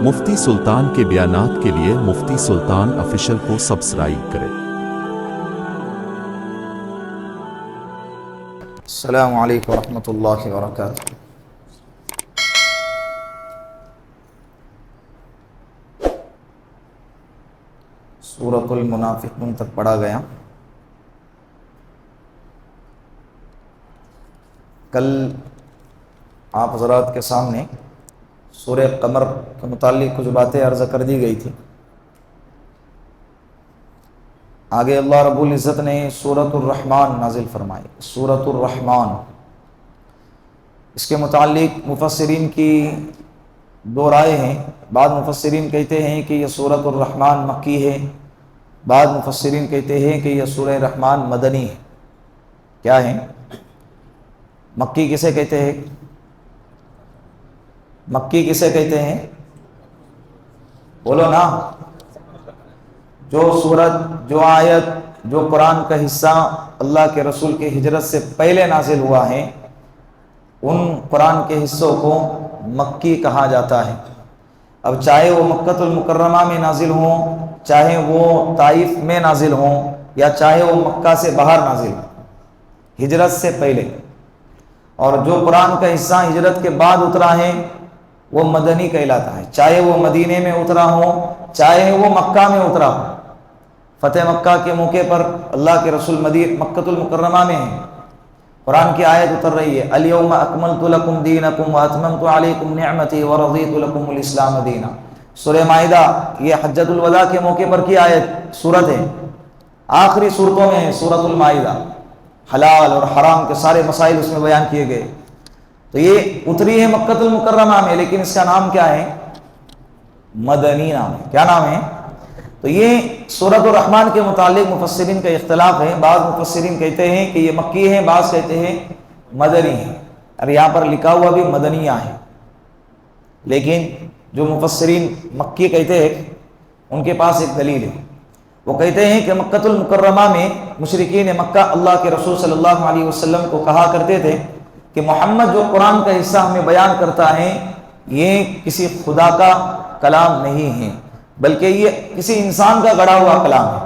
مفتی سلطان کے بیانات کے لیے مفتی سلطان آفیشل کو سبسکرائب کریں۔ السلام علیکم ورحمۃ اللہ وبرکاتہ۔ سورۃ المنافقون تک پڑھا گیا۔ کل آپ حضرات کے سامنے سورہ قمر کے متعلق کچھ باتیں عرض کر دی گئی تھی۔ آگے اللہ رب العزت نے سورۃ الرحمن نازل فرمائی۔ سورۃ الرحمن، اس کے متعلق مفسرین کی دو رائے ہیں۔ بعض مفسرین کہتے ہیں کہ یہ سورۃ الرحمن مکی ہے، بعض مفسرین کہتے ہیں کہ یہ سورہ رحمان مدنی ہے۔ کیا ہے؟ مکی کسے کہتے ہیں؟ مکی کسے کہتے ہیں؟ بولو نا۔ جو سورت، جو آیت، جو قرآن کا حصہ اللہ کے رسول کے ہجرت سے پہلے نازل ہوا ہے، ان قرآن کے حصوں کو مکی کہا جاتا ہے۔ اب چاہے وہ مکۃ المکرمہ میں نازل ہوں، چاہے وہ طائف میں نازل ہوں، یا چاہے وہ مکہ سے باہر نازل ہوں، ہجرت سے پہلے۔ اور جو قرآن کا حصہ ہجرت کے بعد اترا ہے وہ مدنی کہلاتا ہے، چاہے وہ مدینے میں اترا ہو، چاہے وہ مکہ میں اترا ہو۔ فتح مکہ کے موقع پر اللہ کے رسول مکۃ المکرمہ میں ہیں، قرآن کی آیت اتر رہی ہے، الیوم اکملت لکم دینکم واتممت علیکم نعمتی ورضیت لکم الاسلام دینا۔ سورہ مائدہ یہ حجۃ الوداع کے موقع پر کی آیت سورت ہے، آخری صورتوں میں ہے سورۃ المائدہ۔ حلال اور حرام کے سارے مسائل اس میں بیان کیے گئے۔ تو یہ اتری ہے مکۃ المکرمہ میں، لیکن اس کا نام کیا ہے؟ مدنی نام ہے۔ کیا نام ہے؟ تو یہ سورۃ الرحمن کے متعلق مفسرین کا اختلاف ہے۔ بعض مفسرین کہتے ہیں کہ یہ مکی ہے، بعض کہتے ہیں مدنی ہے۔ اور یہاں پر لکھا ہوا بھی مدنیہ ہے، لیکن جو مفسرین مکی کہتے ہیں ان کے پاس ایک دلیل ہے۔ وہ کہتے ہیں کہ مکۃ المکرمہ میں مشرکین مکہ اللہ کے رسول صلی اللہ علیہ وسلم کو کہا کرتے تھے کہ محمد جو قرآن کا حصہ ہمیں بیان کرتا ہے یہ کسی خدا کا کلام نہیں ہے، بلکہ یہ کسی انسان کا گڑھا ہوا کلام ہے۔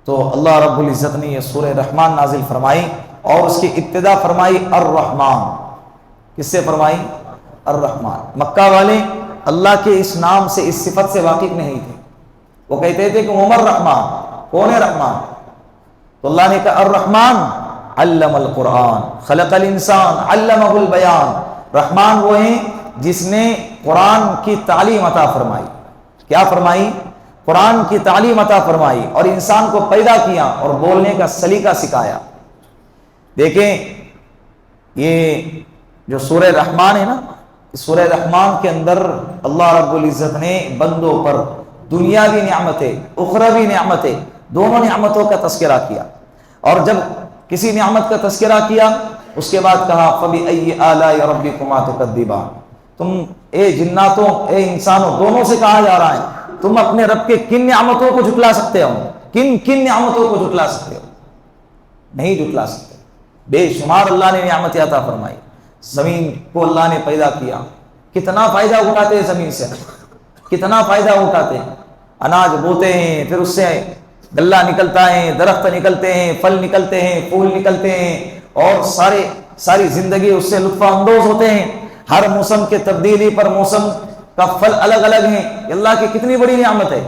تو اللہ رب العزت نے یہ سورہ رحمان نازل فرمائی اور اس کی ابتدا فرمائی الرحمن۔ کس سے فرمائی؟ الرحمن۔ مکہ والے اللہ کے اس نام سے، اس صفت سے واقف نہیں تھے۔ وہ کہتے تھے کہ عمر رحمان، کون ہے رحمان؟ تو اللہ نے کہا الرحمن علم القرآن خلق الانسان علمہ البیان۔ رحمان وہ ہیں جس نے قرآن کی تعلیم عطا فرمائی۔ کیا فرمائی؟ قرآن کی تعلیم عطا فرمائی اور انسان کو پیدا کیا اور بولنے کا سلیقہ سکھایا۔ دیکھیں یہ جو سورہ رحمان ہے نا، سورہ رحمان کے اندر اللہ رب العزت نے بندوں پر دنیاوی نعمتیں، اخروی نعمتیں، دونوں نعمتوں کا تذکرہ کیا۔ اور جب کسی نعمت کا تذکرہ کیا اس کے بعد کہا فَبِأَيِّ آلَاءِ رَبِّكُمَا تُكَذِّبَانِ۔ تم اے جناتوں، اے انسانوں، دونوں سے کہا جا رہا ہے تم اپنے رب کے کن نعمتوں کو جھٹلا سکتے ہو؟ کن نعمتوں کو جھٹلا سکتے ہو؟ نہیں جھٹلا سکتے۔ بے شمار اللہ نے نعمت عطا فرمائی۔ زمین کو اللہ نے پیدا کیا، کتنا فائدہ اٹھاتے ہیں زمین سے، کتنا فائدہ اٹھاتے ہیں۔ اناج بوتے ہیں، پھر اس سے غلہ نکلتا ہے، درخت نکلتے ہیں، پھل نکلتے ہیں، پھول نکلتے ہیں، اور ساری زندگی اس سے لطف اندوز ہوتے ہیں۔ ہر موسم کے تبدیلی پر موسم کا پھل الگ الگ ہیں۔ اللہ کی کتنی بڑی نعمت ہے۔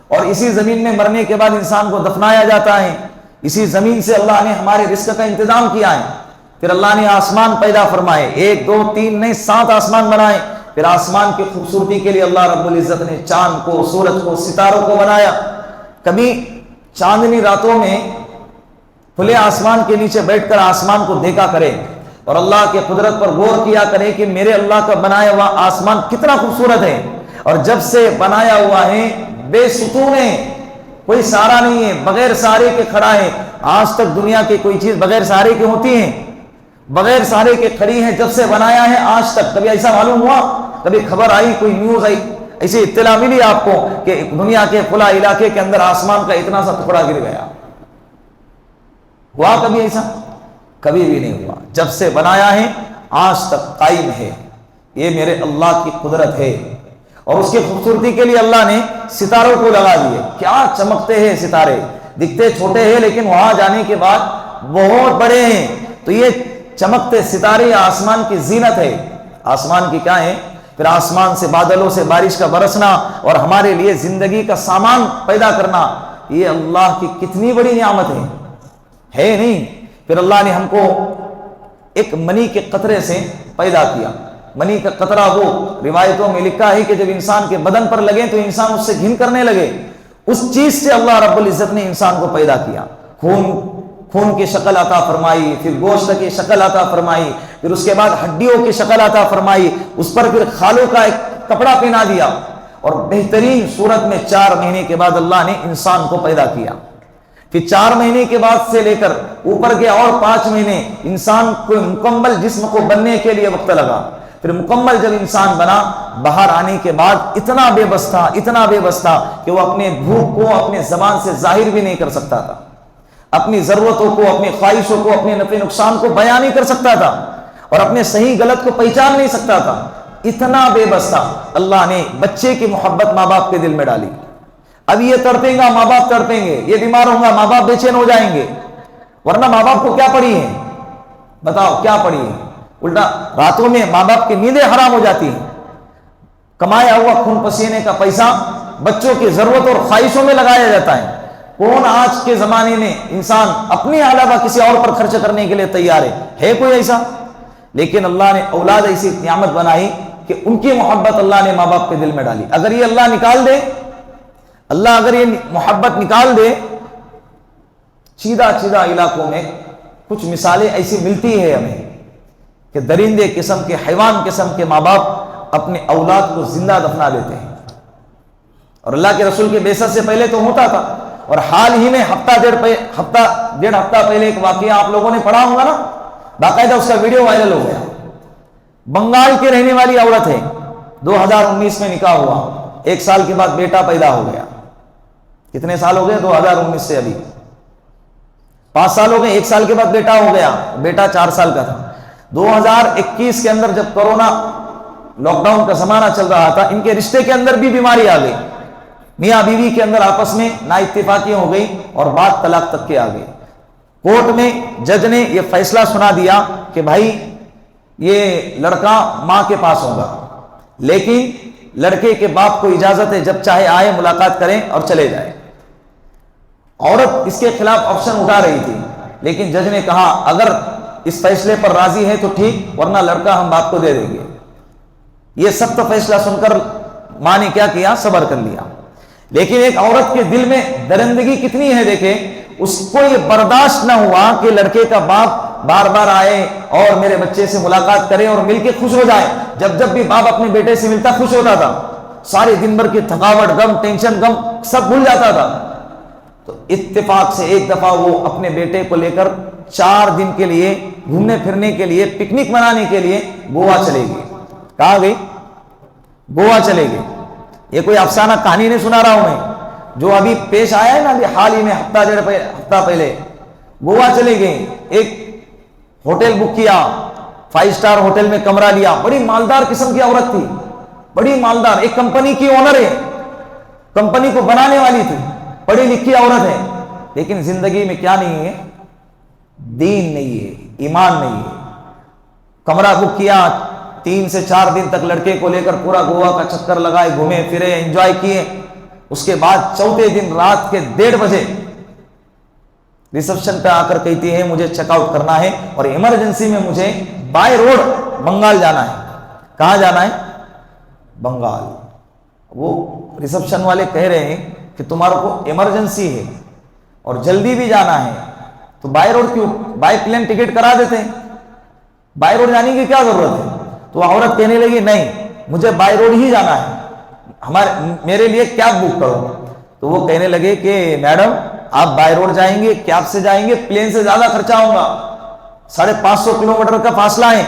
اور اسی زمین میں مرنے کے بعد انسان کو دفنایا جاتا ہے۔ اسی زمین سے اللہ نے ہمارے رزق کا انتظام کیا ہے۔ پھر اللہ نے آسمان پیدا فرمائے، 1 2 3 نہیں 7 آسمان بنائے۔ پھر آسمان کی خوبصورتی کے لیے اللہ رب العزت نے چاند کو، سورج کو، ستاروں کو بنایا۔ کبھی چاندنی راتوں میں کھلے آسمان کے نیچے بیٹھ کر آسمان کو دیکھا کرے اور اللہ کے قدرت پر غور کیا کرے کہ میرے اللہ کا بنایا ہوا آسمان کتنا خوبصورت ہے۔ اور جب سے بنایا ہوا ہے بے ستون ہے، کوئی سہارا نہیں ہے، بغیر سہارے کے کھڑا ہے۔ آج تک دنیا کی کوئی چیز بغیر سہارے کے ہوتی ہے؟ بغیر سہارے کے کھڑی ہے جب سے بنایا ہے آج تک۔ کبھی ایسا معلوم ہوا؟ کبھی خبر آئی، کوئی نیوز آئی، ایسی اطلاع ملی آپ کو کہ دنیا کے فلاں علاقے کے اندر آسمان کا اتنا سا ٹکڑا گر گیا؟ ہوا کبھی ایسا؟ کبھی بھی نہیں ہوا۔ جب سے بنایا ہے آج تک قائم ہے۔ یہ میرے اللہ کی قدرت ہے. اور اس کی خوبصورتی کے لیے اللہ نے ستاروں کو لگا دیے. کیا چمکتے ہیں ستارے, دکھتے چھوٹے ہیں لیکن وہاں جانے کے بعد بہت بڑے ہیں. تو یہ چمکتے ستارے آسمان کی زینت ہے. آسمان کی کیا ہے؟ پھر آسمان سے بادلوں سے بارش کا برسنا اور ہمارے لیے زندگی کا سامان پیدا کرنا, یہ اللہ کی کتنی بڑی نعمت ہے نہیں؟ پھر اللہ نے ہم کو ایک منی کے قطرے سے پیدا کیا. منی کا قطرہ وہ روایتوں میں لکھا ہے کہ جب انسان کے بدن پر لگے تو انسان اس سے گھن کرنے لگے. اس چیز سے اللہ رب العزت نے انسان کو پیدا کیا. خون کی شکل عطا فرمائی, پھر گوشت کی شکل عطا فرمائی, پھر اس کے بعد ہڈیوں کی شکل عطا فرمائی, اس پر پھر خالوں کا ایک کپڑا پہنا دیا, اور بہترین صورت میں 4 مہینے کے بعد اللہ نے انسان کو پیدا کیا. پھر 4 مہینے کے بعد سے لے کر اوپر کے اور 5 مہینے انسان کو مکمل جسم کو بننے کے لیے وقت لگا. پھر مکمل جب انسان بنا, باہر آنے کے بعد اتنا بے بس تھا کہ وہ اپنے بھوک کو اپنے زبان سے ظاہر بھی نہیں کر سکتا تھا, اپنی ضرورتوں کو, اپنی خواہشوں کو, اپنے نفع نقصان کو بیان نہیں کر سکتا تھا, اور اپنے صحیح غلط کو پہچان نہیں سکتا تھا. اتنا بے بس تھا. اللہ نے بچے کی محبت ماں باپ کے دل میں ڈالی. اب یہ تڑپیں گا, ماں باپ تڑپیں گے, یہ بیمار ہوں گا, ماں باپ بے چین ہو جائیں گے. ورنہ ماں باپ کو کیا پڑی ہے؟ بتاؤ کیا پڑی ہے؟ الٹا راتوں میں ماں باپ کی نیندیں حرام ہو جاتی ہیں. کمایا ہوا خون پسینے کا پیسہ بچوں کی ضرورت اور خواہشوں میں لگایا جاتا ہے. کون آج کے زمانے میں انسان اپنے علاوہ کسی اور پر خرچ کرنے کے لیے تیار ہے کوئی ایسا؟ لیکن اللہ نے اولاد ایسی نعمت بنائی کہ ان کی محبت اللہ نے ماں باپ کے دل میں ڈالی. اگر یہ اللہ نکال دے, اللہ اگر یہ محبت نکال دے, سیدھا علاقوں میں کچھ مثالیں ایسی ملتی ہے ہمیں کہ درندے قسم کے, حیوان قسم کے ماں باپ اپنے اولاد کو زندہ دفنا دیتے ہیں. اور اللہ کے رسول کے بعثت سے پہلے تو ہوتا تھا, اور حال ہی میں ڈیڑھ ہفتہ پہلے ایک واقعہ آپ لوگوں نے پڑھا ہوگا نا, باقاعدہ اس کا ویڈیو وائرل ہو گیا. بنگال کی رہنے والی عورت ہے, 2019 میں نکاح ہوا, 1 سال کے بعد بیٹا پیدا ہو گیا. کتنے سال ہو گئے 2019 سے؟ ابھی 5 سال ہو گئے. 1 سال کے بعد بیٹا ہو گیا. بیٹا 4 سال کا تھا. 2021 کے اندر جب کورونا لاک ڈاؤن کا زمانہ چل رہا تھا, ان کے رشتے کے اندر بھی بیماری آ گئی. میاں بیوی کے اندر آپس میں نا اتفاقیاں ہو گئی اور بات طلاق تک کے آ گئی. کورٹ میں جج نے یہ فیصلہ سنا دیا کہ بھائی یہ لڑکا ماں کے پاس ہوگا, لیکن لڑکے کے باپ کو اجازت ہے جب چاہے آئے, ملاقات کریں اور چلے جائے. عورت اس کے خلاف آپشن اٹھا رہی تھی, لیکن جج نے کہا اگر اس فیصلے پر راضی ہے تو ٹھیک, ورنہ لڑکا ہم باپ کو دے دیں گے. یہ سخت فیصلہ سن کر ماں نے کیا کیا؟ صبر کر لیا. لیکن ایک عورت کے دل میں درندگی کتنی ہے دیکھیں, اس کو یہ برداشت نہ ہوا کہ لڑکے کا باپ بار بار آئے اور میرے بچے سے ملاقات کرے اور مل کے خوش ہو جائے. جب بھی باپ اپنے بیٹے سے ملتا خوش ہوتا تھا, سارے دن بھر کی تھکاوٹ, غم, ٹینشن, غم سب بھول جاتا تھا. تو اتفاق سے ایک دفعہ وہ اپنے بیٹے کو لے کر 4 دن کے لیے گھومنے پھرنے کے لیے, پکنک منانے کے لیے گوا چلے گئے. کہاں گئی؟ گوا چلے گئے. یہ کوئی افسانہ کہانی نہیں سنا رہا ہوں میں, جو ابھی پیش آیا ہے نا حال ہی میں, ہفتہ پہلے گوا چلے گئے. ایک ہوٹل بک کیا, 5 سٹار ہوٹل میں کمرہ لیا. بڑی مالدار قسم کی عورت تھی, بڑی مالدار, ایک کمپنی کی اونر ہے, کمپنی کو بنانے والی تھی, پڑھی لکھی عورت ہے. لیکن زندگی میں کیا نہیں ہے؟ دین نہیں ہے, ایمان نہیں ہے. کمرہ بک کیا, 3 سے 4 دن تک لڑکے کو لے کر پورا گوا کا چکر لگائے, گھومے پھرے, انجوائے کیے. اس کے بعد 4تھے دن رات کے 1:30 بجے ریسپشن پہ آ کر کہتی ہے مجھے چیک آؤٹ کرنا ہے اور ایمرجنسی میں مجھے بائی روڈ بنگال جانا ہے. کہاں جانا ہے؟ بنگال. وہ ریسپشن والے کہہ رہے ہیں کہ تمہارا کو ایمرجنسی ہے اور جلدی بھی جانا ہے, تو بائی روڈ کیوں, بائی پلین ٹکٹ کرا دیتے ہیں, بائی روڈ جانے کی کیا ضرورت ہے؟ تو عورت کہنے لگی نہیں, مجھے بائی روڈ ہی جانا ہے, میرے لیے کیب بک کرو. تو وہ کہنے لگے کہ میڈم آپ بائی روڈ جائیں گے, کیب سے جائیں گے, پلین سے زیادہ خرچہ ہوگا. 550 کلومیٹر کا فاصلہ ہے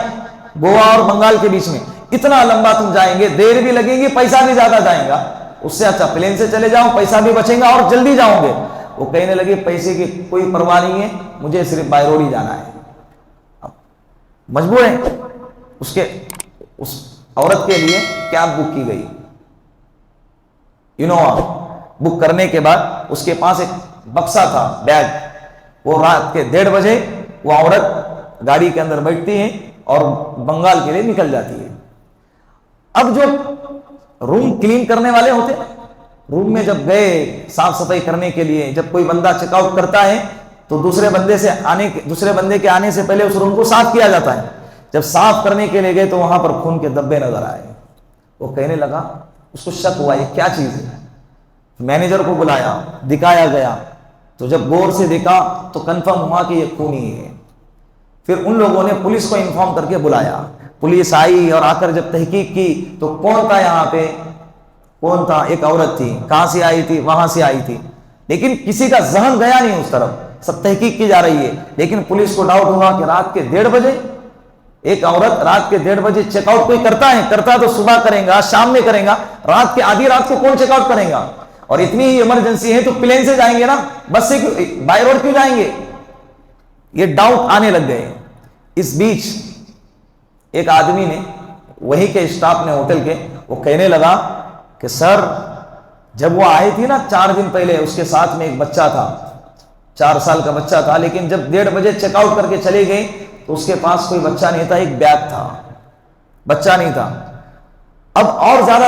گوا اور بنگال کے بیچ میں, اتنا لمبا تم جائیں گے, دیر بھی لگے گی, پیسہ بھی زیادہ جائے گا. اس سے اچھا پلین سے چلے جاؤ, پیسہ بھی بچے گا اور جلدی جاؤ گے. وہ کہنے لگے پیسے کی کوئی پرواہ نہیں ہے, مجھے صرف بائی روڈ ہی جانا ہے. مجبور ہے, اس عورت کے لیے کیب بک کی گئی، انووا بک کرنے کے بعد اس کے پاس ایک بکسا تھا، بیگ، وہ رات کے 1:30 بجے وہ عورت گاڑی کے اندر بیٹھتی ہے اور بنگال کے لیے نکل جاتی ہے۔ اب جو روم کلین کرنے والے ہوتے ہیں، روم میں جب گئے صاف صفائی کرنے کے لیے، جب کوئی بندہ چیک آؤٹ کرتا ہے تو دوسرے بندے کے آنے سے پہلے اس روم کو صاف کیا جاتا ہے۔ جب صاف کرنے کے لیے گئے تو وہاں پر خون کے دھبے نظر آئے۔ وہ کہنے لگا، اس کو شک ہوا یہ کیا چیز ہے، مینیجر کو بلایا، دکھایا گیا، تو جب غور سے دیکھا تو کنفرم ہوا کہ یہ خون ہی ہے۔ پھر ان لوگوں نے پولیس کو انفارم کر کے بلایا، پولیس آئی اور آ کر جب تحقیق کی تو کون تھا یہاں پہ؟ کون تھا؟ ایک عورت تھی۔ کہاں سے آئی تھی؟ وہاں سے آئی تھی، لیکن کسی کا ذہن گیا نہیں اس طرف، سب تحقیق کی جا رہی ہے۔ لیکن پولیس کو ڈاؤٹ ہوا کہ رات کے 1:30 بجے ایک عورت رات کے 1:30 بجے چیک آؤٹ کوئی کرتا ہے تو صبح کرے گا، شام میں کرے گا، رات کے آدھی رات کو کون چیک آؤٹ کرے گا؟ اور اتنی ہی ایمرجنسی ہے تو پلین سے جائیں گے نا، بس سے بائی روڈ کیوں جائیں گے؟ یہ ڈاؤٹ آنے لگ گئے۔ اس بیچ ایک آدمی نے، وہی کے اسٹاف نے ہوٹل کے، وہ کہنے لگا کہ سر جب وہ آئی تھی نا 4 دن پہلے، اس کے ساتھ میں ایک بچہ تھا، 4 سال کا بچہ تھا، لیکن جب 1:30 بجے چیک آؤٹ کر کے چلے گئے تو اس کے پاس کوئی بچہ نہیں تھا، ایک بیگ تھا، بچہ نہیں تھا۔ اب اور زیادہ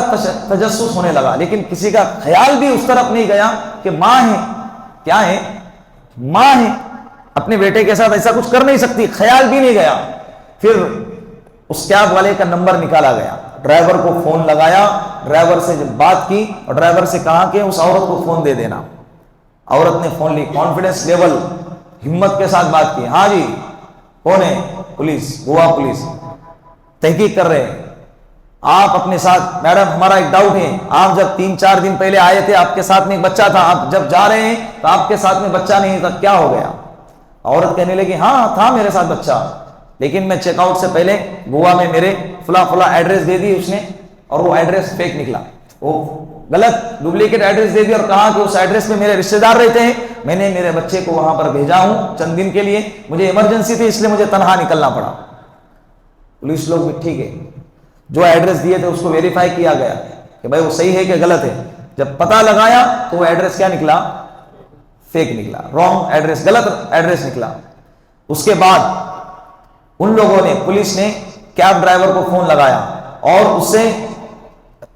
تجسس ہونے لگا، لیکن کسی کا خیال بھی اس طرف نہیں گیا کہ ماں ہے، کیا ہے؟ ماں ہے، اپنے بیٹے کے ساتھ ایسا کچھ کر نہیں سکتی، خیال بھی نہیں گیا۔ پھر اس کیب والے کا نمبر نکالا گیا، ڈرائیور کو فون لگایا، ڈرائیور سے جب بات کی اور ڈرائیور سے کہا کہ اس عورت کو فون دے دینا۔ عورت نے فون لی، کانفیڈنس لیول، ہمت کے ساتھ بات کی، ہاں جی کون ہے؟ پولیس، گوا پولیس، تحقیق کر رہے ہیں۔ آپ اپنے ساتھ، میڈم ہمارا ایک ڈاؤٹ ہے، آپ جب 3-4 دن پہلے آئے تھے آپ کے ساتھ میں ایک بچہ تھا، آپ جب جا رہے ہیں تو آپ کے ساتھ میں بچہ نہیں تھا، کیا ہو گیا؟ عورت کہنے لگی ہاں تھا میرے ساتھ بچہ، لیکن میں چیک آؤٹ سے پہلے گوا میں میرے فلاں ایڈریس دے دی اس نے، اور وہ ایڈریس فیک نکلا، وہ غلط ڈپلیکیٹ ایڈریس دے دی اور کہا کہ اس ایڈریس پہ میرے رشتہ دار رہتے ہیں، میں نے میرے بچے کو وہاں پر بھیجا ہوں چند دن کے لیے، مجھے ایمرجنسی تھی اس لیے مجھے تنہا نکلنا پڑا۔ پولیس لوگ بھی ٹھیک ہے، جو ایڈریس دیے تھے اس کو ویریفائی کیا گیا کہ بھائی وہ صحیح ہے کہ غلط ہے۔ جب پتہ لگایا تو وہ ایڈریس کیا نکلا؟ فیک نکلا، رانگ ایڈریس، غلط ایڈریس نکلا۔ اس کے بعد ان لوگوں نے، پولیس نے کیب ڈرائیور کو فون لگایا اور اس سے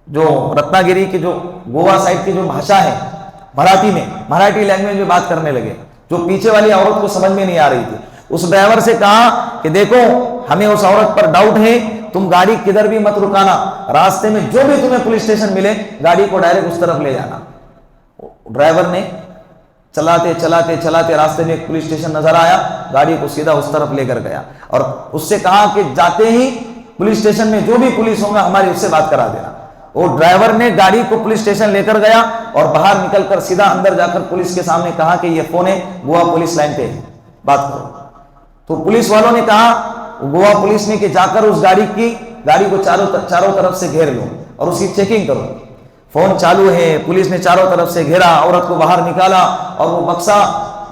جو رتنا گیری کی، جو گوا سائڈ کی جو بھاشا ہے مراٹھی لینگویج میں بات کرنے لگے، جو پیچھے والی عورت کو سمجھ میں نہیں آ رہی تھی۔ اس ڈرائیور سے کہا کہ دیکھو ہمیں اس عورت پر ڈاؤٹ ہے، تم گاڑی کدھر بھی مت رکانا، راستے میں جو بھی تمہیں پولیس اسٹیشن ملے گاڑی کو ڈائریکٹ اس طرف لے جانا۔ ڈرائیور نے چلاتے راستے میں ایک پولیس اسٹیشن نظر آیا، گاڑی کو سیدھا اس طرف لے کر گیا اور اس سے کہا کہ جاتے ہی پولیس اسٹیشن میں جو بھی پولیس ہوگا ہماری اس سے بات کرا دینا۔ وہ ڈرائیور نے گاڑی کو پولیس اسٹیشن لے کر گیا اور باہر نکل کر سیدھا اندر جا کر پولیس کے سامنے کہا کہ یہ فون ہے، گوا پولیس لائن پہ بات کرو۔ تو پولیس والوں نے کہا، گوا پولیس نے، کہ جا کر اس گاڑی کو چاروں طرف سے گھیر لو اور اس کی چیکنگ کرو۔ فون چالو ہے، پولیس نے چاروں طرف سے گھیرا، عورت کو باہر نکالا اور وہ بکسا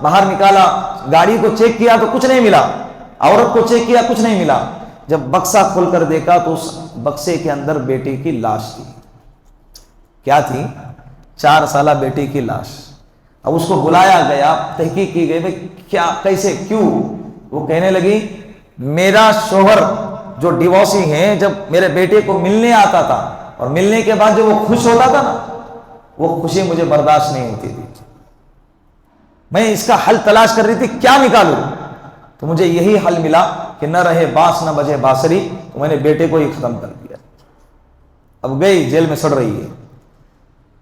باہر نکالا، گاڑی کو چیک کیا تو کچھ نہیں ملا، عورت کو چیک کیا کچھ نہیں ملا۔ جب بکسا کھول کر دیکھا تو اس بکسے کے اندر بیٹی کی لاش تھی۔ کیا تھی؟ 4 سالہ بیٹی کی لاش۔ اب اس کو بلایا گیا، تحقیق کی گئی، بھائی کیا، کیسے، کیوں؟ وہ کہنے لگی میرا شوہر جو ڈیوورسی ہے، جب میرے بیٹے کو ملنے آتا تھا اور ملنے کے بعد جو وہ خوش ہوتا تھا نا، وہ خوشی مجھے برداشت نہیں ہوتی تھی، میں اس کا حل تلاش کر رہی تھی کیا نکالوں، تو مجھے یہی حل ملا کہ نہ رہے بانس نہ بجے بانسری، تو میں نے بیٹے کو ہی ختم کر دیا۔ اب گئی جیل میں سڑ رہی ہے۔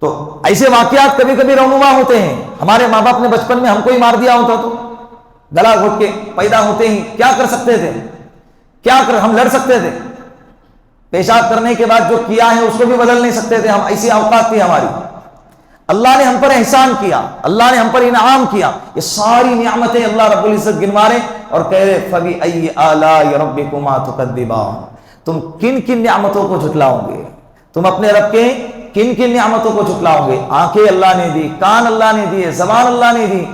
تو ایسے واقعات کبھی کبھی رونما ہوتے ہیں۔ ہمارے ماں باپ نے بچپن میں ہم کو ہی مار دیا ہوتا تو گلا گھوٹ کے پیدا ہوتے ہی کیا کر سکتے تھے؟ ہم لڑ سکتے تھے؟ پیشاب کرنے کے بعد جو کیا ہے اس کو بھی بدل نہیں سکتے تھے ہم، ایسی اوقات تھی ہماری۔ اللہ نے ہم پر احسان کیا، اللہ نے ہم پر انعام کیا، یہ ساری نعمتیں اللہ رب العزت گنوا رہے اور کہہ رہے فَبِأَيِّ آلَاءِ رَبِّكُمَا تُكَذِّبَانِ، تم کن کن نعمتوں کو جھٹلاؤ گے، تم اپنے رب کے کن کن نعمتوں کو جھٹلاؤ گے؟ آنکھیں اللہ نے دی، کان اللہ نے دیے، زبان اللہ نے دی،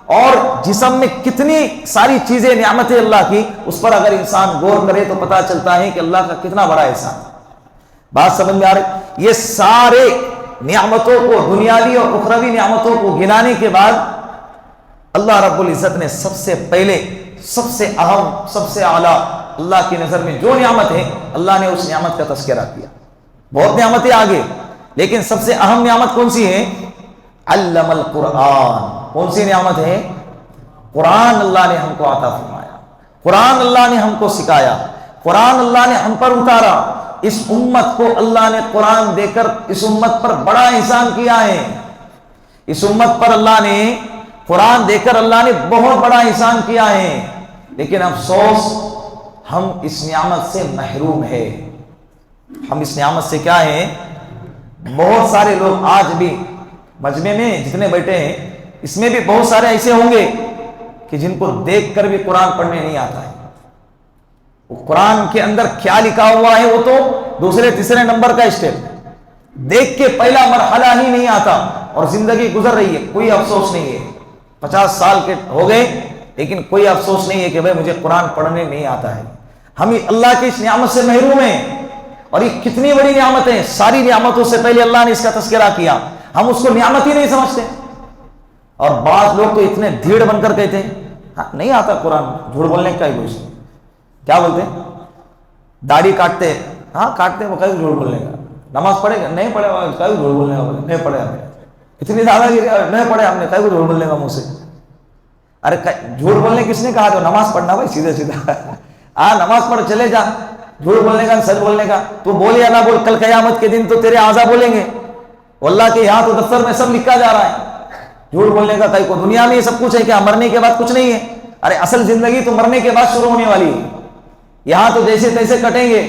اور جسم میں کتنی ساری چیزیں نعمتیں اللہ کی، اس پر اگر انسان غور کرے تو پتا چلتا ہے کہ اللہ کا کتنا بڑا احسان ہے۔ بات سمجھ میں آ رہی؟ یہ سارے نعمتوں کو، دنیاوی اور اخروی نعمتوں کو گنانے کے بعد اللہ رب العزت نے سب سے پہلے، سب سے اہم، سب سے اعلیٰ اللہ کی نظر میں جو نعمت ہے، اللہ نے اس نعمت کا تذکرہ کیا۔ بہت نعمتیں آگے، لیکن سب سے اہم نعمت کون سی ہے؟ علم القرآن۔ کون سی نعمت ہے؟ قرآن اللہ نے ہم کو عطا فرمایا، قرآن اللہ نے ہم کو سکھایا، قرآن اللہ نے ہم پر اتارا۔ اس امت کو اللہ نے قرآن دے کر اس امت پر بڑا احسان کیا ہے۔ اس امت پر اللہ نے قرآن دے کر اللہ نے بہت بڑا احسان کیا ہے، لیکن افسوس ہم اس نعمت سے محروم ہے۔ ہم اس نعمت سے کیا ہیں؟ بہت سارے لوگ آج بھی مجمع میں جتنے بیٹھے ہیں، اس میں بھی بہت سارے ایسے ہوں گے کہ جن کو دیکھ کر بھی قرآن پڑھنے نہیں آتا ہے۔ وہ قرآن کے اندر کیا لکھا ہوا ہے وہ تو دوسرے تیسرے نمبر کا اسٹیپ، دیکھ کے پہلا مرحلہ ہی نہیں آتا، اور زندگی گزر رہی ہے، کوئی افسوس نہیں ہے۔ 50 سال کے ہو گئے لیکن کوئی افسوس نہیں ہے کہ بھائی مجھے قرآن پڑھنے نہیں آتا ہے۔ ہم اللہ کی اس نعمت سے محروم ہیں، اور یہ کتنی بڑی نعمت ہے۔ ساری نعمتوں سے پہلے اللہ نے اس کا تذکرہ کیا، ہم اس کو نعمت ہی نہیں سمجھتے۔ اور بعض لوگ تو اتنے دھیڑ بن کر کہتے ہیں ہاں نہیں آتا قرآن، جھوٹ بولنے کا ہی کوئی نہیں۔ کیا بولتے ہیں؟ داڑھی کاٹتے، ہاں کاٹتے، وہ کہیں جھوٹ بولنے کا۔ نماز پڑھے گا؟ نہیں پڑھے، کہیں جھوٹ بولنے کا، نہیں پڑھے ہم نے، اتنی زیادہ نہیں پڑھے ہم نے، کہیں جھوٹ بولنے کا منہ سے۔ ارے جھوٹ بولنے کس نے کہا؟ تو نماز پڑھنا بھائی، سیدھے سیدھا نماز پڑھ چلے جا، جھوٹ بولنے کا، سچ بولنے کا، تو بول یا نہ بول، کل قیامت کے دن تو تیرے اعضا بولیں گے۔ اللہ کے یہاں تو دفتر میں سب لکھا جا رہا ہے۔ جھوٹ بولنے کا کئی کو دنیا میں یہ سب کچھ ہے، کیا مرنے کے بعد کچھ نہیں ہے؟ ارے اصل زندگی تو مرنے کے بعد شروع ہونے والی ہے، یہاں تو جیسے تیسے کٹیں گے۔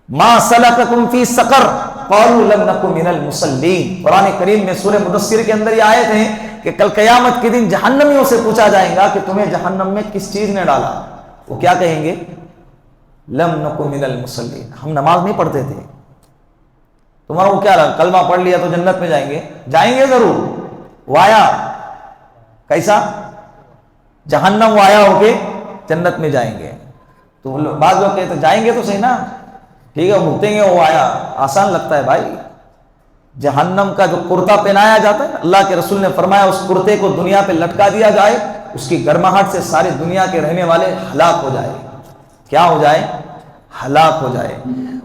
ما سلککم فی سقر قالوا لم نک من المصلین، قرآن کریم میں سورہ مدثر کے اندر یہ آیت ہے کہ کل قیامت کے دن جہنمیوں سے پوچھا جائے گا کہ تمہیں جہنم میں کس چیز نے ڈالا؟ وہ کیا کہیں گے؟ لم نک من المصلین، ہم نماز نہیں پڑھتے تھے۔ تمہارا وہ کیا لگا؟ کلمہ پڑھ لیا تو جنت میں جائیں گے؟ جائیں گے ضرور، وایا کیسا؟ جہنم وایا ہو کے جنت میں جائیں گے۔ تو بعض لوگ کہتے ہیں جائیں گے تو صحیح نا، ٹھیک ہے بھگتیں گے، وہ وایا آسان لگتا ہے بھائی۔ جہنم کا جو کرتا پہنایا جاتا ہے، اللہ کے رسول نے فرمایا اس کرتے کو دنیا پہ لٹکا دیا جائے، اس کی گرماہٹ سے ساری دنیا کے رہنے والے ہلاک ہو جائے۔ کیا ہو جائے؟ ہلاک ہو جائے۔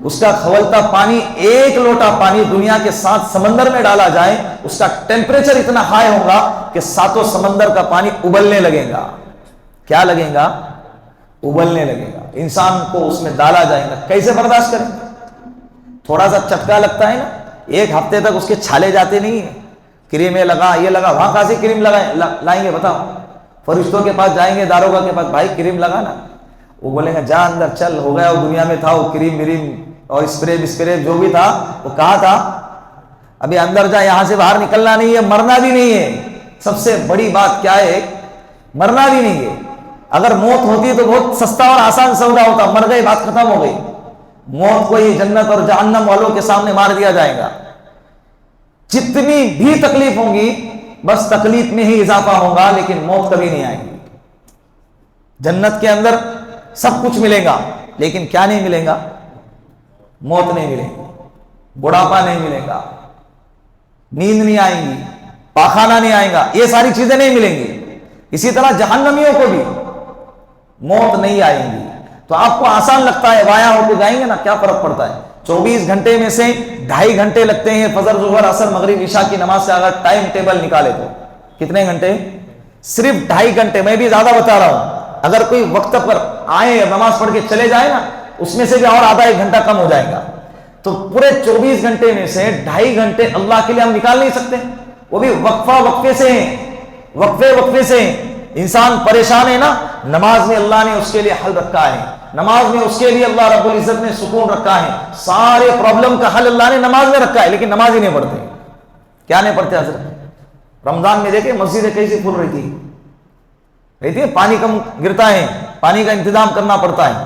اس کا کھولتا پانی، ایک لوٹا پانی دنیا کے 7 سمندر میں ڈالا جائے، اس کا ٹیمپریچر اتنا ہائی ہوگا کہ 7 سمندر کا پانی ابلنے لگے گا۔ کیا لگے گا؟ ابلنے لگے گا۔ انسان کو اس میں ڈالا جائے گا، کیسے برداشت کریں؟ تھوڑا سا چٹکا لگتا ہے نا، ایک ہفتے تک اس کے چھالے جاتے نہیں ہیں۔ کریمیں لگا، یہ لگا، وہاں کہاں سے کریم لائیں گے بتاؤ؟ فرشتوں کے پاس جائیں گے، داروغہ کے پاس، بھائی کریم لگا نا، وہ بولیں گے جا اندر چل، ہو گیا وہ دنیا میں تھا وہ کریم وریم اور اسپرے جو بھی تھا وہ کہاں تھا؟ ابھی اندر جا، یہاں سے باہر نکلنا نہیں ہے، مرنا بھی نہیں ہے۔ سب سے بڑی بات کیا ہے؟ مرنا بھی نہیں ہے۔ اگر موت ہوتی تو بہت سستا اور آسان سودا ہوتا، مر گئے بات ختم ہو گئی۔ موت کو ہی جنت اور جہنم والوں کے سامنے مار دیا جائے گا۔ جتنی بھی تکلیف ہوں گی بس تکلیف میں ہی اضافہ ہوگا، لیکن موت کبھی نہیں آئے گی۔ جنت کے اندر سب کچھ ملے گا، لیکن کیا نہیں ملے گا؟ موت نہیں ملے گی، بڑھاپا نہیں ملے گا، نیند نہیں آئیں گی، پاخانہ نہیں آئے گا، یہ ساری چیزیں نہیں ملیں گی۔ اسی طرح جہنمیوں کو بھی موت نہیں آئیں گی۔ تو آپ کو آسان لگتا ہے وایا ہو کے جائیں گے نا، کیا فرق پڑتا ہے؟ 24 گھنٹے میں سے 2.5 گھنٹے لگتے ہیں فجر ظہر عصر مغرب عشاء کی نماز سے، اگر ٹائم ٹیبل نکالے تو کتنے گھنٹے؟ صرف 2.5 گھنٹے۔ میں بھی زیادہ بتا رہا ہوں، اگر کوئی وقت پر آئے نماز پڑھ کے چلے جائے نا، اس میں سے بھی اور آدھا 1 گھنٹہ کم ہو جائے گا۔ تو پورے 24 گھنٹے میں سے 2.5 گھنٹے اللہ کے لیے ہم نکال نہیں سکتے، وہ بھی وقفے سے ہیں، وقفے سے ہیں۔ انسان پریشان ہے نا، نماز میں اللہ نے اس کے لیے حل رکھا ہے، نماز میں اس کے لیے اللہ رب العزت نے سکون رکھا ہے، سارے پرابلم کا حل اللہ نے نماز میں رکھا ہے، لیکن نماز ہی نہیں پڑھتے۔ کیا نہیں پڑھتے حضرت؟ رمضان میں دیکھیں مسجدیں کیسی کھل رہی تھی، پانی کم گرتا ہے، پانی کا انتظام کرنا پڑتا ہے،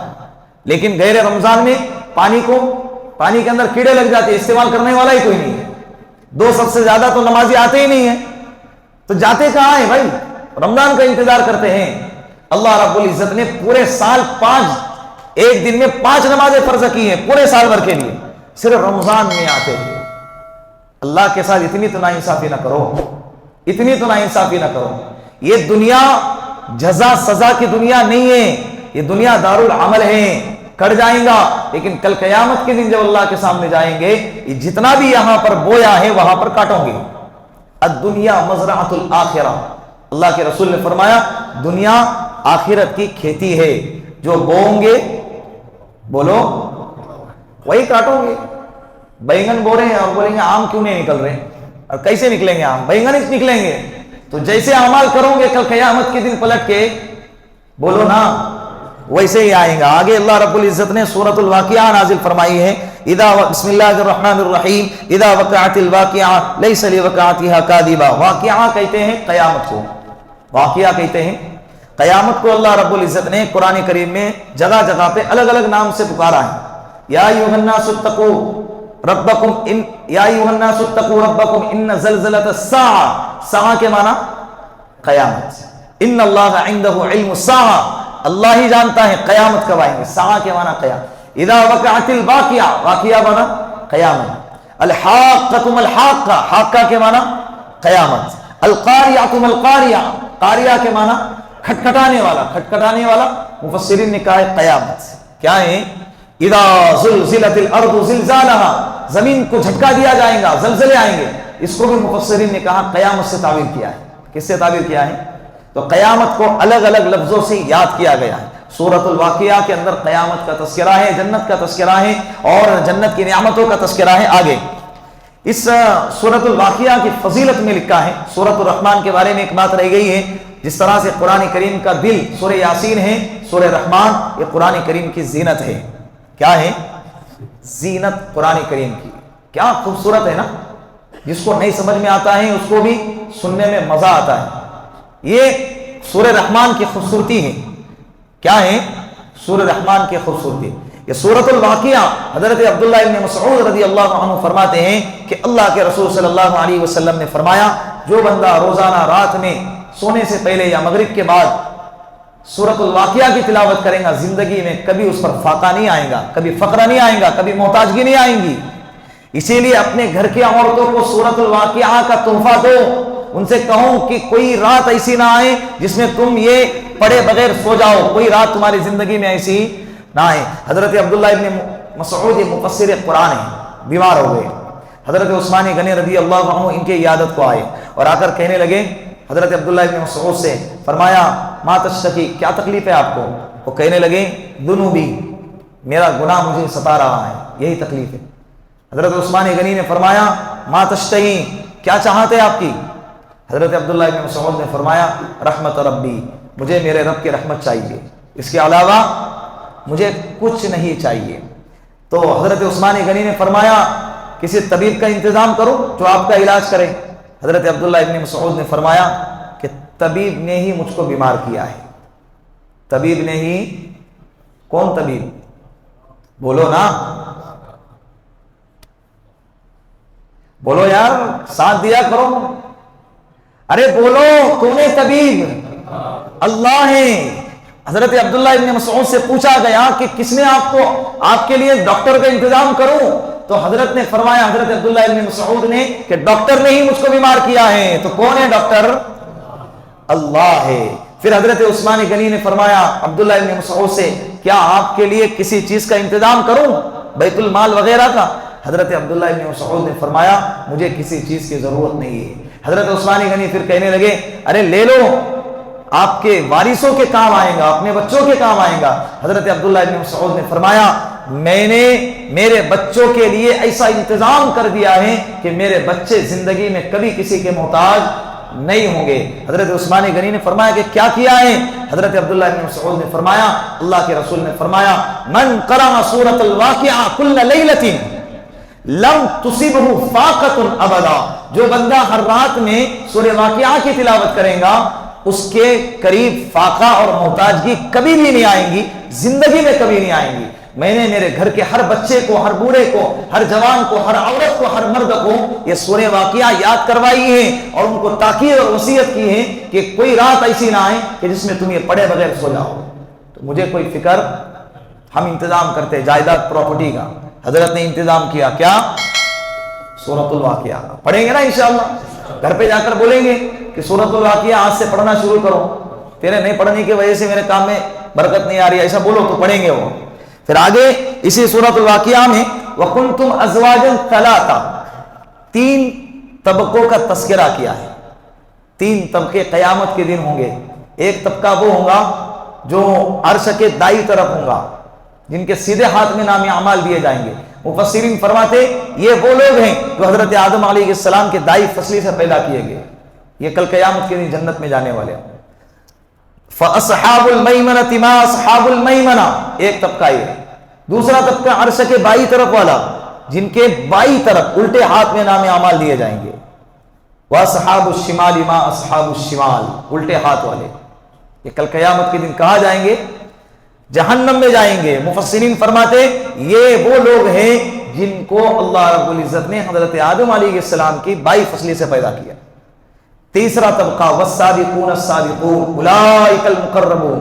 لیکن غیر رمضان میں پانی کے اندر کیڑے لگ جاتے، استعمال کرنے والا ہی کوئی نہیں ہے۔ 2 سب سے زیادہ تو نمازی آتے ہی نہیں ہیں، تو جاتے کہاں ہیں بھائی؟ رمضان کا انتظار کرتے ہیں۔ اللہ رب العزت نے پورے سال ایک دن میں 5 نمازیں فرض کی ہیں، پورے سال بھر کے لیے۔ صرف رمضان میں آتے ہیں. اللہ کے ساتھ اتنی تو ناانصافی نہ کرو, اتنی تو ناانصافی نہ کرو. یہ دنیا جزا سزا کی دنیا نہیں ہے, یہ دنیا دار العمل ہے. کٹ جائیں گا لیکن کل قیامت کے دن جب اللہ کے سامنے جائیں گے, یہ جتنا بھی یہاں پر بویا ہے وہاں پر کاٹوں گے. الدنیا مزرعۃ الآخرہ, اللہ کے رسول نے فرمایا دنیا آخرت کی کھیتی ہے. جو بوؤں گے, بولو, وہی کاٹوں گے. بینگن بو رہے ہیں اور بولیں گے آم کیوں نہیں نکل رہے, اور کیسے نکلیں گے آم, بینگن ہی نکلیں گے. تو جیسے اعمال کرو گے کل قیامت کے دن پلٹ کے, بولو نا, ویسے ہی آئیں گا. آگے اللہ رب العزت نے سورۃ الواقعہ نازل فرمائی ہے. بسم اللہ الرحمن الرحیم, اذا وقعت الواقعہ لیس لوقعتها کاذبہ. واقعہ کہتے ہیں قیامت کو, واقعہ کہتے ہیں قیامت کو. اللہ رب العزت نے قرآن کریم میں جگہ جگہ پہ الگ الگ نام سے پکارا ہے. یا ایھا الناس اتقوا ربکم ان زلزلۃ الساعہ. ساعہ کے معنی قیامت. ان اللہ عندہ علم الساعہ, اللہ ہی جانتا ہے قیامت کب آئیں گے. ساعہ کے معنی قیامت. اذا وقعت الواقعہ, واقعہ معنی قیامت. الحاقۃ ما الحاقہ, حاقہ کے معنی قیامت. القاریۃ ما القاریہ, قاریہ کے معنی کھٹکھٹانے والا, کھٹکھٹانے والا. مفسرین نے کہا ہے قیامت کیا ہے. اذا زلزلت الارض زلزالہا, زمین کو جھٹکا دیا جائے گا, زلزلے آئیں گے. اس کو بھی مفسرین نے کہا قیامت سے تعبیر کیا ہے. کس سے تعبیر کیا ہے؟ تو قیامت کو الگ الگ لفظوں سے یاد کیا گیا ہے. سورۃ الواقعہ کے اندر قیامت کا تذکرہ ہے, جنت کا تذکرہ ہے, اور جنت کی نعمتوں کا تذکرہ ہے. آگے اس سورۃ الواقعہ کی فضیلت میں لکھا ہے. سورۃ الرحمن کے بارے میں ایک بات رہ گئی ہے. جس طرح سے قرآن کریم کا دل سورہ یاسین ہے, سورہ رحمان یہ قرآن کریم کی زینت ہے. کیا ہے؟ زینت قرآن کریم کی. کیا خوبصورت ہے نا. جس کو نہیں سمجھ میں آتا ہے اس کو بھی سننے میں مزہ آتا ہے. یہ سورہ رحمان کی خوبصورتی ہے. کیا ہے؟ سورہ رحمان کی خوبصورتی. یہ سورۃ الواقعہ, حضرت عبداللہ ابن مسعود رضی اللہ عنہ فرماتے ہیں کہ اللہ کے رسول صلی اللہ علیہ وسلم نے فرمایا جو بندہ روزانہ رات میں سونے سے پہلے یا مغرب کے بعد سورۃ الواقعہ کی تلاوت کرے گا, زندگی میں کبھی اس پر فاقہ نہیں آئے گا, کبھی فقر نہیں آئے گا, کبھی محتاجگی نہیں آئیں گی. اسی لیے اپنے گھر کی عورتوں کو سورۃ الواقعہ کا تحفہ دو. ان سے کہوں کہ کوئی رات ایسی نہ آئے جس میں تم یہ پڑھے بغیر سو جاؤ. کوئی رات تمہاری زندگی میں ایسی نہ آئے. حضرت عبداللہ ابن مسعود مفسر قرآن ہے, بیمار ہو گئے. حضرت عثمان غنی رضی اللہ عنہ ان کے عیادت کو آئے اور آ کر کہنے لگے حضرت عبداللہ ابن مسعود سے, فرمایا ما تشتکی, کیا تکلیف ہے آپ کو؟ وہ کہنے لگے ذنوبی, میرا گناہ مجھے ستا رہا ہے, یہی تکلیف ہے. حضرت عثمان غنی نے فرمایا ما تشتہی, کیا چاہتے آپ کی؟ حضرت عبداللہ ابن مسعود نے فرمایا رحمت ربی, مجھے میرے رب کی رحمت چاہیے, اس کے علاوہ مجھے کچھ نہیں چاہیے. تو حضرت عثمان غنی نے فرمایا کسی طبیب کا انتظام کرو جو آپ کا علاج کرے. حضرت عبداللہ ابن مسعود نے فرمایا کہ طبیب نے ہی مجھ کو بیمار کیا ہے. طبیب نے ہی, کون طبیب؟ بولو نا, بولو یار, ساتھ دیا کرو. ارے بولو, کون ہے طبیب؟ اللہ ہے. حضرت عبداللہ ابن مسعود سے پوچھا گیا کہ کس نے آپ کو, آپ کے لیے ڈاکٹر کا انتظام کروں؟ تو حضرت نے فرمایا, حضرت عبداللہ ابن مسعود نے, کہ ڈاکٹر نے ہی مجھ کو بیمار کیا ہے. تو کون ہے ڈاکٹر؟ اللہ ہے. پھر حضرت عثمان غنی نے فرمایا عبداللہ ابن مسعود سے, کیا آپ کے لیے کسی چیز کا انتظام کروں, بیت المال وغیرہ کا؟ حضرت عبداللہ ابن مسعود نے فرمایا مجھے کسی چیز کی ضرورت نہیں ہے. حضرت عثمان غنی پھر کہنے لگے ارے لے لو, آپ کے وارثوں کے کام آئے گا, اپنے بچوں کے کام آئے گا. حضرت عبداللہ ابن مسعود نے فرمایا میں نے میرے بچوں کے لیے ایسا انتظام کر دیا ہے کہ میرے بچے زندگی میں کبھی کسی کے محتاج نہیں ہوں گے. حضرت عثمان غنی نے فرمایا کہ کیا کیا ہے؟ حضرت عبداللہ ابن مسعود نے فرمایا اللہ کے رسول نے فرمایا من قرأ سورۃ الواقعہ کل لیلۃ لم تصبہ فاقۃ ابدا, جو بندہ ہر رات میں سورہ واقعہ کی تلاوت کرے گا اس کے قریب فاقہ اور محتاجگی کبھی بھی نہیں آئیں گی, زندگی میں کبھی نہیں آئیں گی. میں نے میرے گھر کے ہر بچے کو, ہر بوڑھے کو, ہر جوان کو, ہر عورت کو, ہر مرد کو یہ سورہ واقعہ یاد کروائی ہے اور ان کو تاکید اور وصیت کی ہے کہ کوئی رات ایسی نہ آئے کہ جس میں تم یہ پڑھے بغیر سو جاؤ. تو مجھے کوئی فکر, ہم انتظام کرتے جائیداد پراپرٹی کا, حضرت نے انتظام کیا کیا؟ سورۃ الواقعہ پڑھیں گے نا انشاءاللہ، گھر پہ جا کر بولیں گے کہ سورۃ الواقعہ آج سے پڑھنا شروع کرو، تیرے نہیں پڑھنے کی وجہ سے میرے کام میں برکت نہیں آ رہی ہے، ایسا بولو تو پڑھیں گے وہ۔ پھر آگے اسی سورۃ الواقعہ میں وَكُنْتُمْ أَزْوَاجًا ثَلَاثًا، 3 طبقوں کا تذکرہ کیا ہے۔ 3 طبقے قیامت کے دن ہوں گے۔ ایک طبقہ وہ ہوگا جو عرش کے دائیں طرف ہوگا، جن کے سیدھے ہاتھ میں نام اعمال دیے جائیں گے۔ مفسرین فرماتے یہ وہ لوگ ہیں جو حضرت آدم علیہ السلام کے دائیں فصلی سے پیدا کیے گئے، یہ کل قیامت کے دن جنت میں جانے والے ہیں۔ فَأَصْحَابُ الْمَيْمَنَةِ مَا أَصْحَابُ الْمَيْمَنَةِ، ایک طبقہ یہ۔ دوسرا طبقہ عرش کے بائیں طرف والا، جن کے بائیں طرف الٹے ہاتھ میں نام اعمال دیے جائیں گے۔ وَأَصْحَابُ الشِّمَالِ مَا أَصْحَابُ الشِّمَالِ، الٹے ہاتھ والے، یہ کل قیامت کے دن کہاں جائیں گے؟ جہنم میں جائیں گے۔ مفسرین فرماتے یہ وہ لوگ ہیں جن کو اللہ رب العزت نے حضرت آدم علیہ السلام کی بائیں فصلی سے پیدا کیا۔ تیسرا طبقہ والسابقون السابقون اولئک المقربون،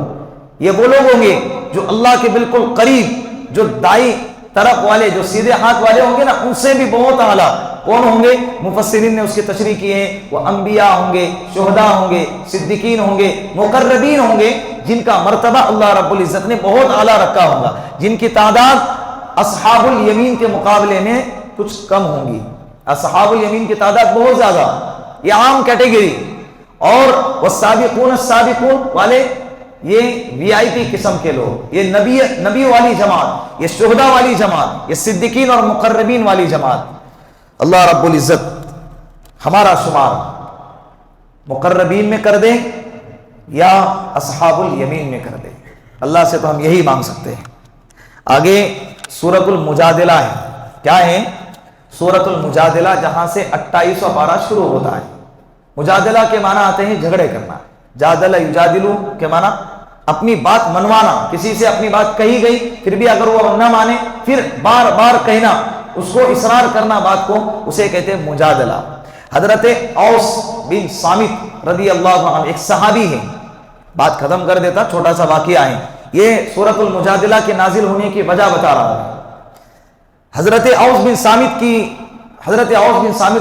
یہ وہ لوگ ہوں گے جو اللہ کے بالکل قریب، جو دائیں طرف والے، جو سیدھے ہاتھ والے ہوں گے نا، ان سے بھی بہت اعلیٰ۔ کون ہوں گے؟ مفسرین نے اس کی تشریح کی ہے، وہ انبیاء ہوں گے، شہداء ہوں گے، صدیقین ہوں گے، مقربین ہوں گے، جن کا مرتبہ اللہ رب العزت نے بہت اعلیٰ رکھا ہوگا، جن کی تعداد اصحاب الیمین کے مقابلے میں کچھ کم ہوں گی۔ اصحاب الیمین کی تعداد بہت زیادہ، یہ عام کیٹیگری، اور والسابقون السابقون والے یہ وی آئی پی قسم کے لوگ، یہ نبی والی جماعت، یہ شہداء والی جماعت، یہ صدیقین اور مقربین والی جماعت۔ اللہ رب العزت ہمارا شمار مقربین میں کر دے یا اصحاب الیمین میں کر دے، اللہ سے تو ہم یہی مانگ سکتے ہیں۔ آگے سورۃ المجادلہ ہے، کیا ہے؟ سورۃ المجادلہ، جہاں سے 28واں پارہ شروع ہوتا ہے۔ مجادلہ کے معنی آتے ہیں جھگڑے کرنا، جادلہ یجادلو کے معنی اپنی بات منوانا، کسی سے اپنی بات کہی گئی پھر بھی اگر وہ نہ مانے پھر بار بار کہنا، اس کو اصرار کرنا بات کو، اسے کہتے ہیں مجادلہ۔ حضرت اوس بن صامت رضی اللہ عنہ ایک صحابی ہیں، بات ختم کر دیتا، چھوٹا سا واقعہ ہے، یہ سورۃ المجادلہ کے نازل ہونے کی وجہ بتا رہا ہے۔ حضرت اوس بن صامت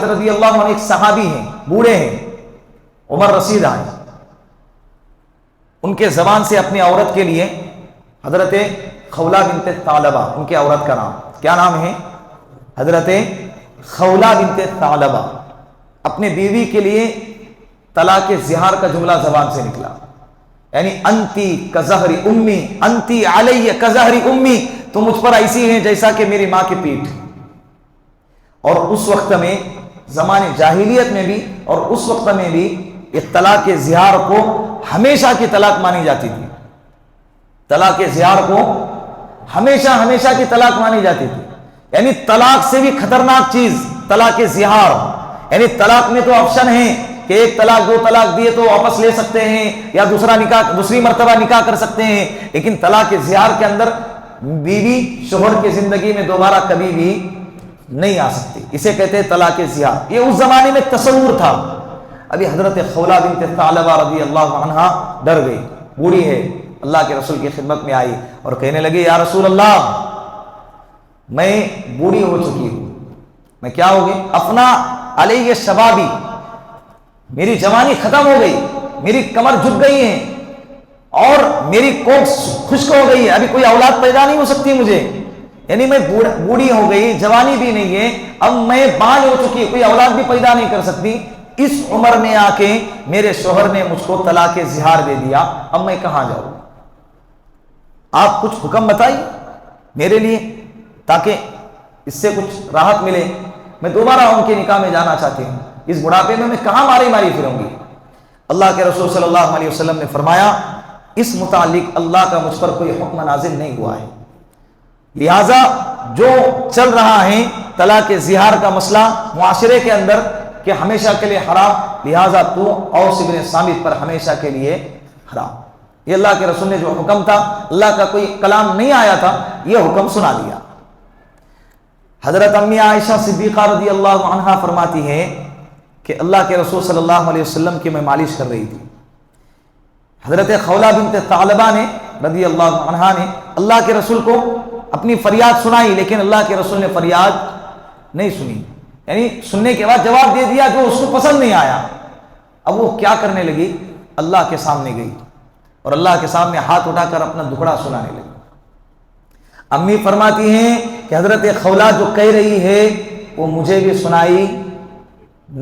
رضی اللہ عنہ ایک صحابی ہیں، بوڑھے ہیں، عمر رسیدہ ہیں، ان کے زبان سے اپنی عورت کے لیے حضرت خولہ بنت ثعلبہ، ان کی عورت کا نام کیا نام ہے؟ حضرت خولہ بنت ثعلبہ، اپنے بیوی کے لیے طلاق زہار کا جملہ زبان سے نکلا، یعنی انتی کظہر امی، انتی علی کظہر امی، تم مجھ پر ایسی ہیں جیسا کہ میری ماں کی پیٹھ۔ اور اس وقت میں، زمانے جاہلیت میں بھی اور اس وقت میں بھی، یہ طلاق زہار کو ہمیشہ کی طلاق مانی جاتی تھی۔ طلاق زہار کو ہمیشہ کی طلاق مانی جاتی تھی، یعنی طلاق سے بھی خطرناک چیز طلاق زہار، یعنی طلاق میں تو آپشن ہے کہ ایک طلاق، 2 طلاق دیے تو واپس لے سکتے ہیں یا دوسری مرتبہ نکاح کر سکتے ہیں، لیکن طلاق زہار کے اندر بیوی شوہر کی زندگی میں دوبارہ کبھی بھی نہیں آ سکتی، اسے کہتے ہیں طلاق زہار۔ یہ اس زمانے میں تصور تھا۔ ابھی حضرت خولہ بنت ثعلبہ رضی اللہ عنہا ڈر گئی، بوڑھی ہے، اللہ کے رسول کی خدمت میں آئی اور کہنے لگی یا رسول اللہ، میں بوڑھی ہو چکی ہوں، میں کیا ہو گئی؟ افنا علیہ شبابی، میری جوانی ختم ہو گئی، میری کمر جھک گئی ہے اور میری کوکھ خشک ہو گئی ہے، ابھی کوئی اولاد پیدا نہیں ہو سکتی مجھے، یعنی میں بوڑھی ہو گئی، جوانی بھی نہیں ہے، اب میں بانجھ ہو چکی، کوئی اولاد بھی پیدا نہیں کر سکتی، اس عمر میں آ کے میرے شوہر نے مجھ کو طلاق زہار دے دیا، اب میں کہاں جاؤں؟ آپ کچھ حکم بتائیے میرے لیے تاکہ اس سے کچھ راحت ملے، میں دوبارہ ان کے نکاح میں جانا چاہتی ہوں، اس بڑھاپے میں کہاں ماری پھروں گی؟ اللہ کے رسول صلی اللہ علیہ وسلم نے فرمایا اس متعلق اللہ کا مجھ پر کوئی حکم نازل نہیں ہوا ہے، لہذا جو چل رہا ہے طلاق زہار کا مسئلہ معاشرے کے اندر کہ ہمیشہ کے لیے حرام، لہذا تو اوس بن صامت پر ہمیشہ کے لیے حرام۔ یہ اللہ کے رسول نے جو حکم تھا، اللہ کا کوئی کلام نہیں آیا تھا، یہ حکم سنا دیا۔ حضرت امی عائشہ صدیقہ رضی اللہ عنہا فرماتی ہے کہ اللہ کے رسول صلی اللہ علیہ وسلم کی میں مالش کر رہی تھی، حضرت خولہ بنت ثعلبہ نے رضی اللہ عنہا نے اللہ کے رسول کو اپنی فریاد سنائی، لیکن اللہ کے رسول نے فریاد نہیں سنی، یعنی سننے کے بعد جواب دے دیا جو اس کو پسند نہیں آیا۔ اب وہ کیا کرنے لگی؟ اللہ کے سامنے گئی اور اللہ کے سامنے ہاتھ اٹھا کر اپنا دکھڑا سنانے لگی۔ امی فرماتی ہیں کہ حضرت خولہ جو کہہ رہی ہے وہ مجھے بھی سنائی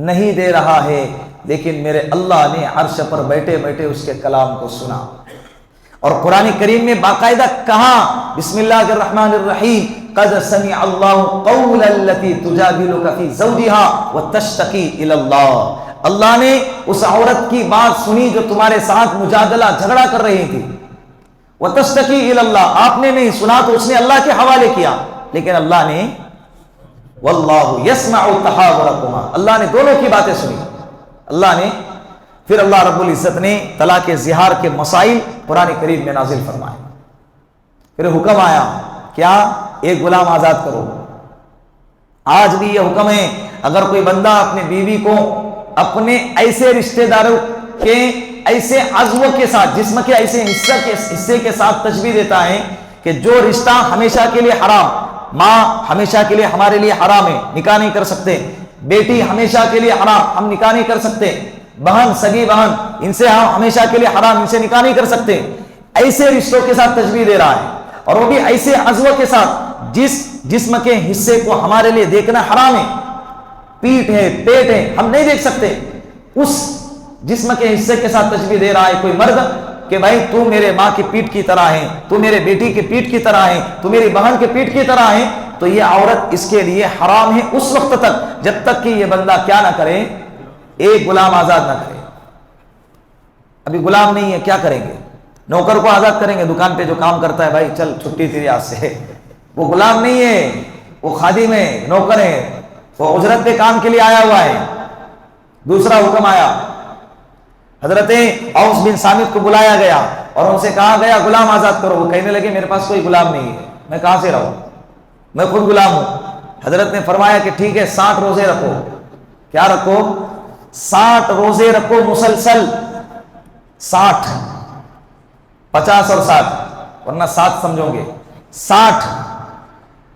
نہیں دے رہا ہے، لیکن میرے اللہ نے عرش پر بیٹھے بیٹھے اس کے کلام کو سنا۔ اور قرآن کریم میں باقاعدہ کہا بسم اللہ الرحمن الرحیم قد سمع اللہ قول التی تجادلک فی زوجہا وتشتکی الی اللہ، اللہ نے اس عورت کی بات سنی جو تمہارے ساتھ مجادلہ جھگڑا کر رہی تھی۔ وتشتکی الی اللہ، آپ نے نہیں سنا تو اس نے اللہ کے حوالے کیا، لیکن اللہ نے واللہ یسمع تحاورکما، اللہ نے دونوں کی باتیں سنی۔ اللہ نے پھر اللہ رب العزت نے طلاق زہار کے مسائل قرآن کریم میں نازل فرمائے۔ پھر حکم آیا کیا؟ ایک غلام آزاد کرو۔ آج بھی یہ حکم ہے، اگر کوئی بندہ اپنے بیوی کو اپنے ایسے رشتہ داروں کے ایسے عضو کے ساتھ، جسم کے ایسے حصے کے ساتھ تشبیہ دیتا ہے کہ جو رشتہ ہمیشہ کے لیے حرام، ماں ہمیشہ کے لیے ہمارے لیے حرام ہے، نکاح نہیں کر سکتے، بیٹی ہمیشہ کے لیے حرام، ہم نکاح نہیں کر سکتے، بہن سگی بہن ان سے ہم ہمیشہ کے لیے حرام، ان سے نکاح نہیں کر سکتے، ایسے رشتوں کے ساتھ تشبیہ دے رہا ہے، اور وہ بھی ایسے عضو کے ساتھ جس جسم کے حصے کو ہمارے لیے دیکھنا حرام ہے، پیٹ ہے، پیٹ ہے، ہم نہیں دیکھ سکتے، اس جسم کے حصے کے ساتھ تشبیہ دے رہا ہے کوئی مرد کہ بھائی تو میرے ماں کی پیٹ کی طرح ہے، تو میرے بیٹی کی پیٹ کی طرح ہے، تو میری بہن کی پیٹ کی طرح ہے، تو یہ عورت اس کے لیے حرام ہے اس وقت تک جب تک کہ یہ بندہ کیا نہ کرے، ایک غلام آزاد نہ کرے۔ ابھی غلام نہیں ہے، کیا کریں گے؟ نوکر کو آزاد کریں گے، دکان پہ جو کام کرتا ہے، بھائی چل چھٹی تیری آج سے، وہ غلام نہیں ہے، وہ خادم ہے، نوکر ہے، وہ اجرت پہ کام کے لیے آیا ہوا ہے۔ دوسرا حکم آیا، حضرت اوس بن صامت کو بلایا گیا اور ان سے کہا گیا غلام آزاد کرو۔ وہ کہنے لگے میرے پاس کوئی غلام نہیں ہے، میں کہاں سے رہوں، میں خود غلام ہوں۔ حضرت نے فرمایا کہ ٹھیک ہے 60 روزے رکھو۔ کیا رکھو؟ 60 روزے رکھو مسلسل، 60، 50 اور 60، ورنہ 7 سمجھو گے، 60۔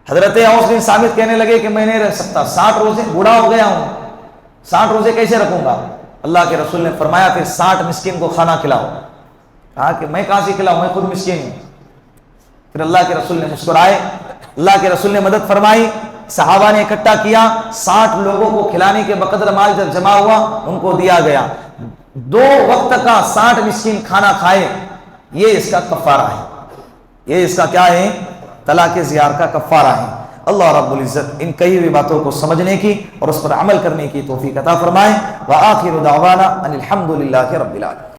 حضرت اوس بن صامت کہنے لگے کہ میں نہیں رہ سکتا، 60 روزے، بوڑھا ہو گیا ہوں، 60 روزے کیسے رکھوں گا؟ اللہ کے رسول نے فرمایا پھر 60 مسکین کو کھانا کھلاؤ۔ کہا کہ میں کہاں سے کھلاؤں، میں خود مسکین ہوں۔ پھر اللہ کے رسول نے مسکرائے، اللہ کے رسول نے مدد فرمائی، صحابہ نے اکٹھا کیا، 60 لوگوں کو کھلانے کے بقدر مال جب جمع ہوا ان کو دیا گیا، 2 وقت کا 60 مسکین کھانا کھائے، یہ اس کا کفارہ ہے، یہ اس کا کیا ہے؟ طلاق زہار کا کفارہ ہے۔ اللہ رب العزت ان کئی ہوئی باتوں کو سمجھنے کی اور اس پر عمل کرنے کی توفیق عطا فرمائے۔ وآخر دعوانا ان الحمد للہ رب العالمین۔